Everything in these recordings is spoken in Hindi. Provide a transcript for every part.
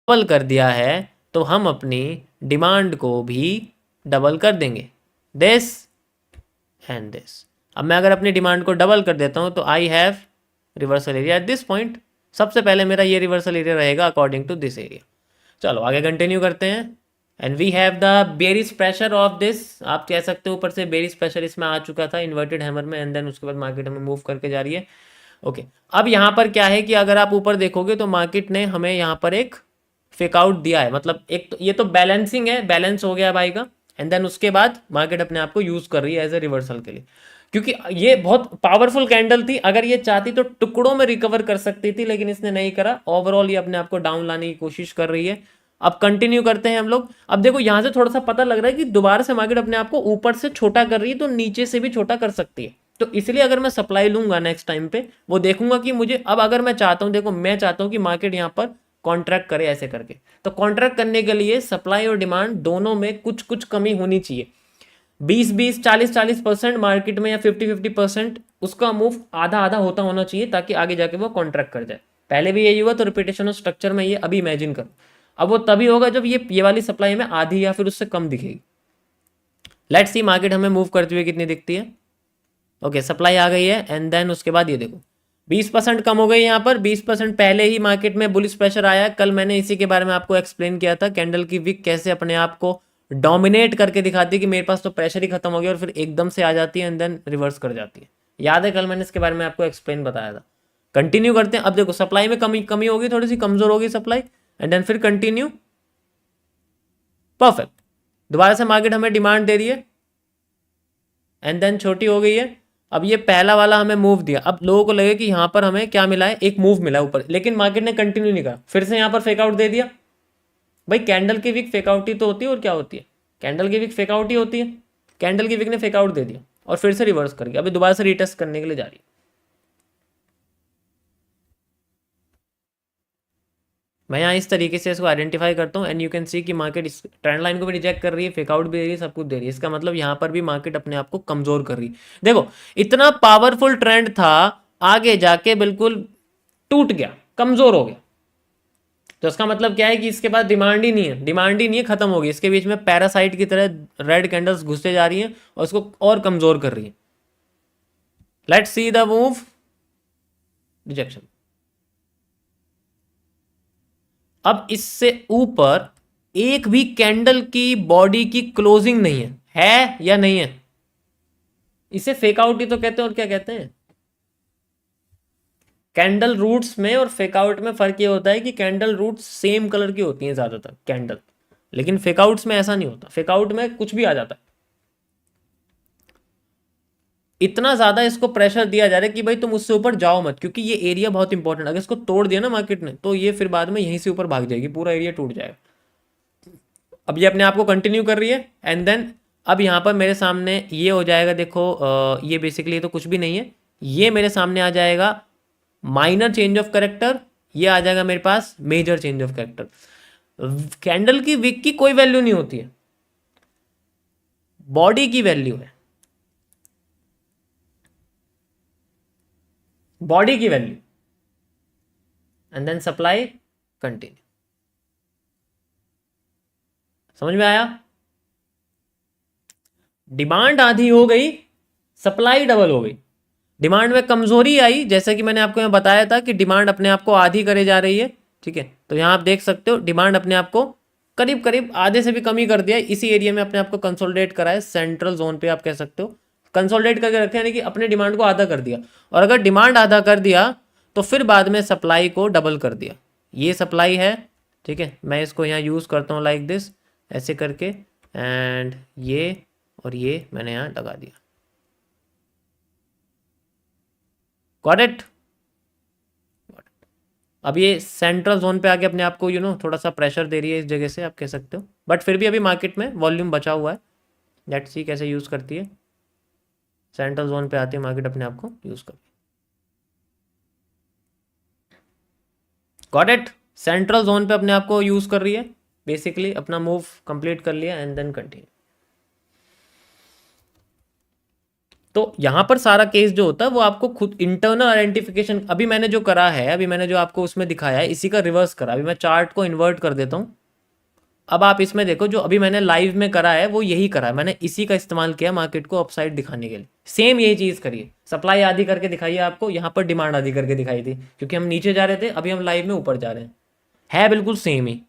डबल कर दिया है तो हम अपनी डिमांड को भी डबल कर देंगे, दिस एंड दिस। अब मैं अगर अपनी डिमांड को डबल कर देता हूँ तो I have reversal area at this point. सबसे पहले मेरा ये रिवर्सल एरिया रहेगा अकॉर्डिंग टू दिस एरिया। चलो आगे कंटिन्यू करते हैं। And we have the bears pressure of this, आप कह सकते हो ऊपर से बेरिस प्रेशर इसमें आ चुका था इन्वर्टेड हैमर में, एंड देन उसके बाद मार्केट हमें मूव करके जा रही है। ओके अब यहाँ पर क्या है कि अगर आप ऊपर देखोगे तो मार्केट ने हमें यहाँ पर एक फेक आउट दिया है, मतलब एक तो ये तो बैलेंसिंग है, बैलेंस हो गया भाई का, एंड देन उसके बाद मार्केट अपने आप को यूज कर रही है एज ए रिवर्सल के लिए, क्योंकि ये बहुत पावरफुल कैंडल थी। अगर ये चाहती तो टुकड़ों में रिकवर कर सकती थी, लेकिन इसने नहीं करा। ओवरऑल ये अपने आप को डाउन लाने की कोशिश कर रही है। अब कंटिन्यू करते हैं हम लोग। अब देखो यहां से थोड़ा सा पता लग रहा है कि दोबारा से मार्केट अपने आप को ऊपर से छोटा कर रही है, तो नीचे से भी छोटा कर सकती है। तो इसलिए अगर मैं सप्लाई लूंगा नेक्स्ट टाइम पे, वो देखूंगा कि मुझे, अब अगर मैं चाहता हूं, देखो मैं चाहता हूं कि मार्केट यहां पर कॉन्ट्रैक्ट करे ऐसे करके, तो कॉन्ट्रैक्ट करने के लिए सप्लाई और डिमांड दोनों में कुछ कुछ कमी होनी चाहिए। 20-20, 40-40% मार्केट में, या 50-50% उसका मूव आधा आधा होता होना चाहिए, ताकि आगे जाके वो कॉन्ट्रैक्ट कर जाए। पहले भी यही हुआ, तो रिपीटेशन ऑफ स्ट्रक्चर में ये अभी इमेजिन करो। अब वो तभी होगा जब ये वाली सप्लाई में आधी या फिर उससे कम दिखेगी। लेट्स सी मार्केट हमें मूव करते हुए कितनी दिखती है। ओके सप्लाई आ गई है, एंड देन उसके बाद ये देखो 20% कम हो गई यहाँ पर। 20% पहले ही मार्केट में बुलिश प्रेशर आया। कल मैंने इसी के बारे में आपको एक्सप्लेन किया था, कैंडल की विक कैसे अपने आप को डोमिनेट करके दिखाती है कि मेरे पास तो प्रेशर ही खत्म हो गया, और फिर एकदम से आ जाती है एंड देन रिवर्स कर जाती है। याद है कल मैंने इसके बारे में आपको एक्सप्लेन बताया था। कंटिन्यू करते हैं। अब देखो सप्लाई में कमी कमी होगी, थोड़ी सी कमजोर होगी सप्लाई, एंड देन फिर कंटिन्यू, परफेक्ट। दोबारा से मार्केट हमें डिमांड दे रही है, एंड देन छोटी हो गई है। अब ये पहला वाला हमें मूव दिया, अब लोगों को लगे कि यहाँ पर हमें क्या मिला है, एक मूव मिला ऊपर, लेकिन मार्केट ने कंटिन्यू नहीं करा, फिर से यहाँ पर फेक आउट दे दिया। भाई कैंडल की वीक फेक आउट ही तो होती है, और क्या होती है, कैंडल की वीक फेक आउट ही होती है। कैंडल की वीक ने फेक आउट दे दिया और फिर से रिवर्स कर गया, अभी दोबारा से रिटेस्ट करने के लिए जा रही है। मैं यहाँ इस तरीके से इसको आइडेंटिफाई करता हूँ, एंड यू कैन सी कि मार्केट इस ट्रेंड लाइन को भी रिजेक्ट कर रही है, फेक आउट भी दे रही है, सब कुछ दे रही है। इसका मतलब यहाँ पर भी मार्केट अपने आप को कमजोर कर रही है। देखो इतना पावरफुल ट्रेंड था, आगे जाके बिल्कुल टूट गया, कमजोर हो गया। तो इसका मतलब क्या है कि इसके बाद डिमांड ही नहीं है, डिमांड ही नहीं है, खत्म हो गई। इसके बीच में पैरासाइट की तरह रेड कैंडल्स घुसते जा रही हैं और इसको और कमजोर कर रही है। Let's see the move, rejection. अब इससे ऊपर एक भी कैंडल की बॉडी की क्लोजिंग नहीं है या नहीं है? इसे फेक आउट ही तो कहते हैं, और क्या कहते हैं। कैंडल रूट्स में और फेक आउट में फर्क ये होता है कि कैंडल रूट्स सेम कलर की होती हैं ज्यादातर कैंडल, लेकिन फेक आउट्स में ऐसा नहीं होता। फेक आउट में कुछ भी आ जाता है। इतना ज्यादा इसको प्रेशर दिया जा रहा है कि भाई तुम उससे ऊपर जाओ मत, क्योंकि ये एरिया बहुत इंपॉर्टेंट। अगर इसको तोड़ दिया ना मार्केट ने, तो ये फिर बाद में यहीं से ऊपर भाग जाएगी, पूरा एरिया टूट जाएगा। अब ये अपने आप को कंटिन्यू कर रही है, एंड देन अब यहाँ पर मेरे सामने ये हो जाएगा। देखो ये बेसिकली तो कुछ भी नहीं है, ये मेरे सामने आ जाएगा माइनर चेंज ऑफ करेक्टर, ये आ जाएगा मेरे पास major change of character. Candle की विक की कोई वैल्यू नहीं होती है, बॉडी की वैल्यू है, बॉडी की value, and then supply continue. समझ में आया? डिमांड आधी हो गई, सप्लाई डबल हो गई। डिमांड में कमजोरी आई, जैसे कि मैंने आपको यहाँ बताया था कि डिमांड अपने आप को आधी करे जा रही है। ठीक है, तो यहाँ आप देख सकते हो डिमांड अपने आप को करीब करीब आधे से भी कमी कर दिया है। इसी एरिया में अपने आप को कंसोलिडेट करा है, सेंट्रल जोन पे आप कह सकते हो कंसोलिडेट करके रखे, यानी कि अपने डिमांड को आधा कर दिया। और अगर डिमांड आधा कर दिया तो फिर बाद में सप्लाई को डबल कर दिया। ये सप्लाई है, ठीक है, मैं इसको यहाँ यूज़ करता हूँ लाइक दिस, ऐसे करके, एंड ये और ये मैंने यहाँ लगा दिया। Got it? अब ये सेंट्रल जोन पे आके अपने आप को थोड़ा सा प्रेशर दे रही है इस जगह से, आप कह सकते हो, बट फिर भी अभी मार्केट में वॉल्यूम बचा हुआ है। लेट्स सी कैसे यूज़ करती है। सेंट्रल जोन पे आती है मार्केट, अपने आप को यूज़ करती है। Got it? सेंट्रल जोन पे अपने आप को यूज़ कर रही है, बेसिकली अपना मूव कंप्लीट कर लिया, एंड देन कंटिन्यू। तो यहाँ पर सारा केस जो होता है वो आपको खुद इंटरनल आइडेंटिफिकेशन, अभी मैंने जो करा है, अभी मैंने जो आपको उसमें दिखाया है, इसी का रिवर्स करा। अभी मैं चार्ट को इन्वर्ट कर देता हूँ। अब आप इसमें देखो, जो अभी मैंने लाइव में करा है वो यही करा है, मैंने इसी का इस्तेमाल किया मार्केट को अपसाइड दिखाने के लिए। सेम यही चीज़ करिए, सप्लाई आधी करके दिखाइए आपको, यहाँ पर डिमांड आधी करके दिखाई थी, क्योंकि हम नीचे जा रहे थे, अभी हम लाइव में ऊपर जा रहे हैं, है बिल्कुल सेम ही।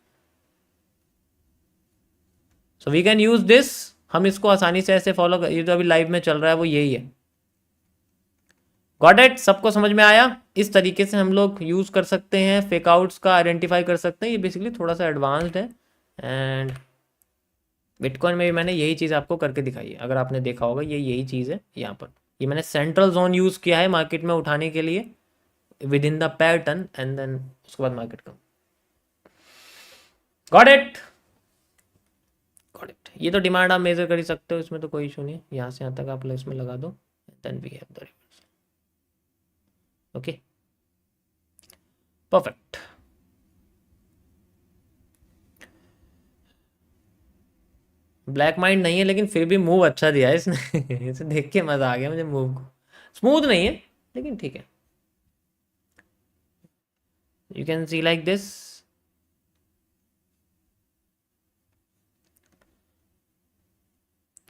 So we can use this, हम इसको आसानी से ऐसे फॉलो कर, ये जो अभी लाइव में चल रहा है वो यही है। Got it? सबको समझ में आया? इस तरीके से हम लोग यूज कर सकते हैं, फेक आउट्स का आइडेंटिफाई कर सकते हैं। ये बेसिकली थोड़ा सा एडवांस्ड है, एंड बिटकॉइन में भी मैंने यही चीज़ आपको करके दिखाई है। अगर आपने देखा होगा, ये यही चीज़ है यहाँ पर। ये मैंने सेंट्रल जोन यूज़ किया है मार्केट में उठाने के लिए within the pattern, and then उसके बाद मार्केट का। Got it? Got it. ये तो डिमांड आप मेजर कर ही सकते हो, इसमें तो कोई इशू नहीं है। यहाँ से यहाँ तक आप इसमें लगा दो, then we have the reverse. Okay, perfect. Black mind नहीं है, लेकिन फिर भी मूव अच्छा दिया है इसने इसे देख के मजा आ गया मुझे मूव को। स्मूथ नहीं है, लेकिन ठीक है। You can see like this.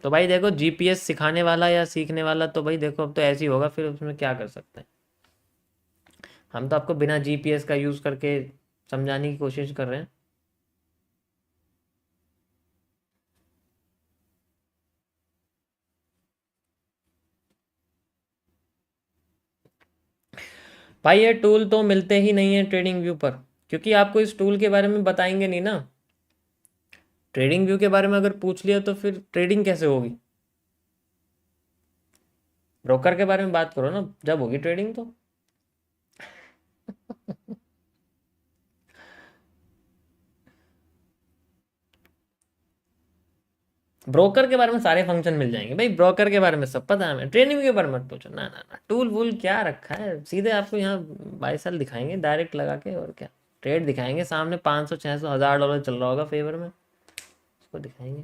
तो भाई देखो, जीपीएस सिखाने वाला या सीखने वाला, तो भाई देखो अब तो ऐसे ही होगा, फिर उसमें क्या कर सकते हैं। हम तो आपको बिना जीपीएस का यूज़ करके समझाने की कोशिश कर रहे हैं। भाई ये टूल तो मिलते ही नहीं है ट्रेडिंग व्यू पर, क्योंकि आपको इस टूल के बारे में बताएंगे नहीं ना। ट्रेडिंग व्यू के बारे में अगर पूछ लिया तो फिर ट्रेडिंग कैसे होगी? ब्रोकर के बारे में बात करो ना, जब होगी ट्रेडिंग तो। ब्रोकर के बारे में सारे फंक्शन मिल जाएंगे भाई, ब्रोकर के बारे में सब पता है हमें, ट्रेडिंग के बारे में मत पूछो ना ना ना। टूल वूल क्या रखा है, सीधे आपको यहाँ बाई सेल दिखाएंगे डायरेक्ट लगा के, और क्या ट्रेड दिखाएंगे सामने, 500 600 $1000 चल रहा होगा फेवर में, उसको दिखाएंगे।